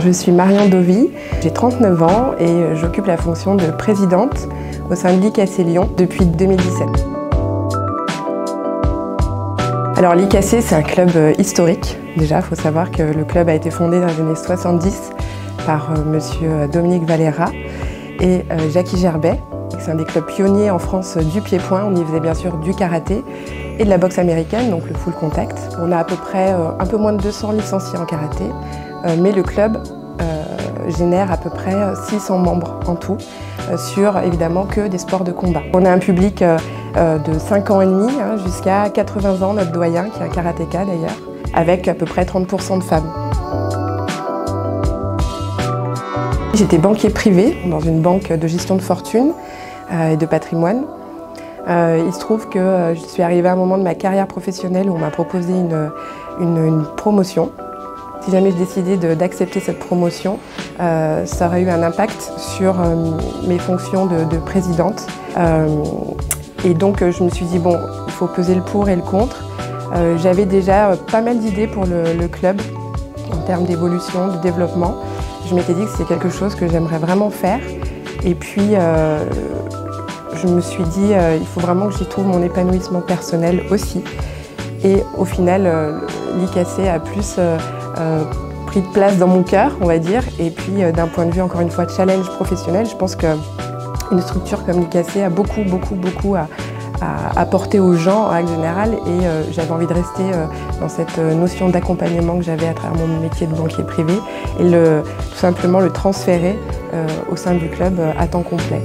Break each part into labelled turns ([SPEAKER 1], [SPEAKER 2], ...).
[SPEAKER 1] Je suis Marion Dovy, j'ai 39 ans et j'occupe la fonction de présidente au sein de l'IKC Lyon depuis 2017. Alors l'IKC, c'est un club historique. Déjà, il faut savoir que le club a été fondé dans les années 70 par monsieur Dominique Valera et Jackie Gerbet. C'est un des clubs pionniers en France du pied-point. On y faisait bien sûr du karaté et de la boxe américaine, donc le full contact. On a à peu près un peu moins de 200 licenciés en karaté, mais le club génère à peu près 600 membres en tout, sur évidemment que des sports de combat. On a un public de 5 ans et demi jusqu'à 80 ans, notre doyen, qui est un karatéka d'ailleurs, avec à peu près 30% de femmes. J'étais banquier privé dans une banque de gestion de fortune et de patrimoine. Il se trouve que je suis arrivée à un moment de ma carrière professionnelle où on m'a proposé une promotion. Si jamais je décidais d'accepter cette promotion, ça aurait eu un impact sur mes fonctions de présidente. Et donc je me suis dit, bon, il faut peser le pour et le contre. J'avais déjà pas mal d'idées pour le club en termes d'évolution, de développement. Je m'étais dit que c'était quelque chose que j'aimerais vraiment faire. Et puis, je me suis dit, il faut vraiment que j'y trouve mon épanouissement personnel aussi. Et au final, l'IKC a plus pris de place dans mon cœur, on va dire. Et puis, d'un point de vue, encore une fois, challenge professionnel, je pense qu'une structure comme l'IKC a beaucoup à apporter aux gens en règle générale. Et j'avais envie de rester dans cette notion d'accompagnement que j'avais à travers mon métier de banquier privé et tout simplement le transférer au sein du club à temps complet.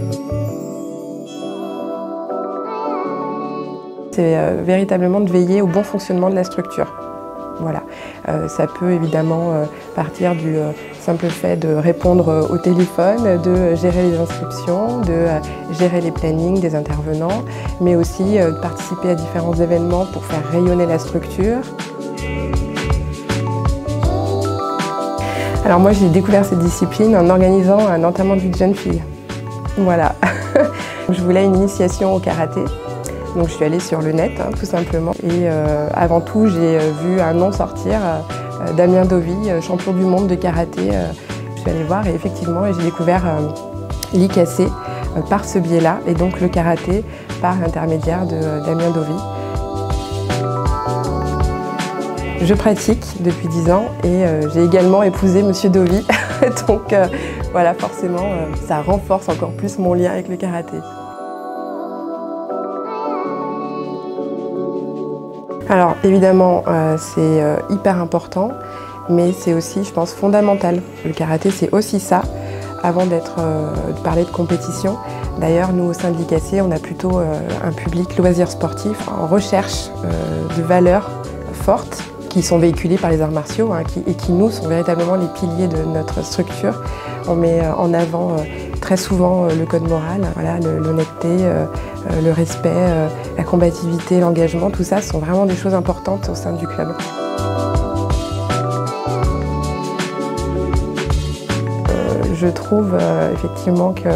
[SPEAKER 1] C'est véritablement de veiller au bon fonctionnement de la structure. Voilà. Ça peut évidemment partir du simple fait de répondre au téléphone, de gérer les inscriptions, de gérer les plannings des intervenants, mais aussi de participer à différents événements pour faire rayonner la structure. Alors moi j'ai découvert cette discipline en organisant un enterrement de vie de jeune fille. Voilà. Je voulais une initiation au karaté. Donc je suis allée sur le net, tout simplement. Et avant tout, j'ai vu un nom sortir, Damien Dovy, champion du monde de karaté. Je suis allée voir et effectivement, j'ai découvert l'IKC par ce biais-là, et donc le karaté par l'intermédiaire de Damien Dovy. Je pratique depuis 10 ans et j'ai également épousé monsieur Dovy. Donc voilà, forcément, ça renforce encore plus mon lien avec le karaté. Alors évidemment, c'est hyper important, mais c'est aussi, je pense, fondamental. Le karaté, c'est aussi ça, avant de parler de compétition. D'ailleurs, nous, au sein de l'IKC, on a plutôt un public loisirs sportifs en recherche de valeurs fortes qui sont véhiculées par les arts martiaux et qui, nous, sont véritablement les piliers de notre structure. On met en avant très souvent le code moral, voilà, l'honnêteté, le respect, la combativité, l'engagement, tout ça sont vraiment des choses importantes au sein du club. Je trouve effectivement que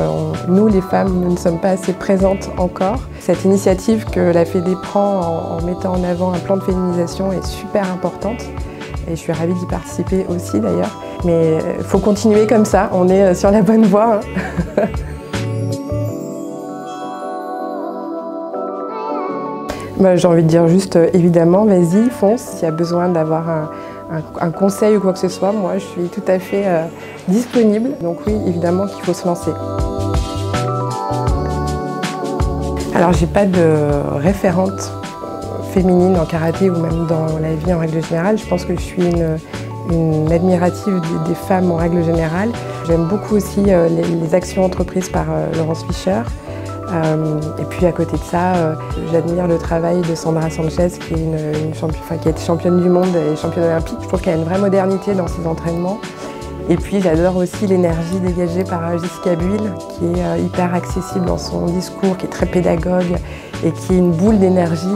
[SPEAKER 1] nous, les femmes, nous ne sommes pas assez présentes encore. Cette initiative que la Fédé prend en mettant en avant un plan de féminisation est super importante et je suis ravie d'y participer aussi d'ailleurs. Mais il faut continuer comme ça, on est sur la bonne voie. J'ai envie de dire juste, évidemment, vas-y, fonce. S'il y a besoin d'avoir un conseil ou quoi que ce soit, moi je suis tout à fait disponible. Donc oui, évidemment qu'il faut se lancer. Alors j'ai pas de référente féminine en karaté ou même dans la vie en règle générale. Je pense que je suis une admirative des femmes en règle générale. J'aime beaucoup aussi les actions entreprises par Laurence Fischer. Et puis à côté de ça, j'admire le travail de Sandra Sanchez qui est qui a été championne du monde et championne olympique. Je trouve qu'elle a une vraie modernité dans ses entraînements. Et puis j'adore aussi l'énergie dégagée par Jessica Buil, qui est hyper accessible dans son discours, qui est très pédagogue et qui est une boule d'énergie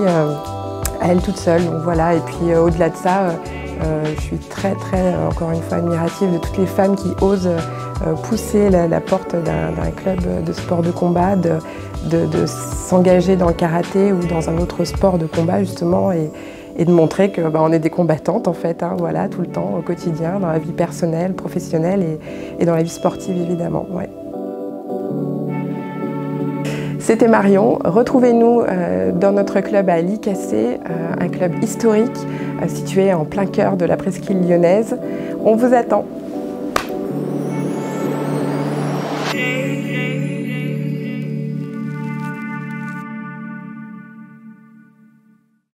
[SPEAKER 1] à elle toute seule. Donc voilà. Et puis au-delà de ça, je suis très, encore une fois, admirative de toutes les femmes qui osent pousser la porte d'un club de sport de combat, de s'engager dans le karaté ou dans un autre sport de combat justement. Et et de montrer que on est des combattantes en fait, hein, voilà, tout le temps, au quotidien, dans la vie personnelle, professionnelle et dans la vie sportive évidemment. Ouais. C'était Marion. Retrouvez-nous dans notre club à Licacé, un club historique situé en plein cœur de la presqu'île lyonnaise. On vous attend.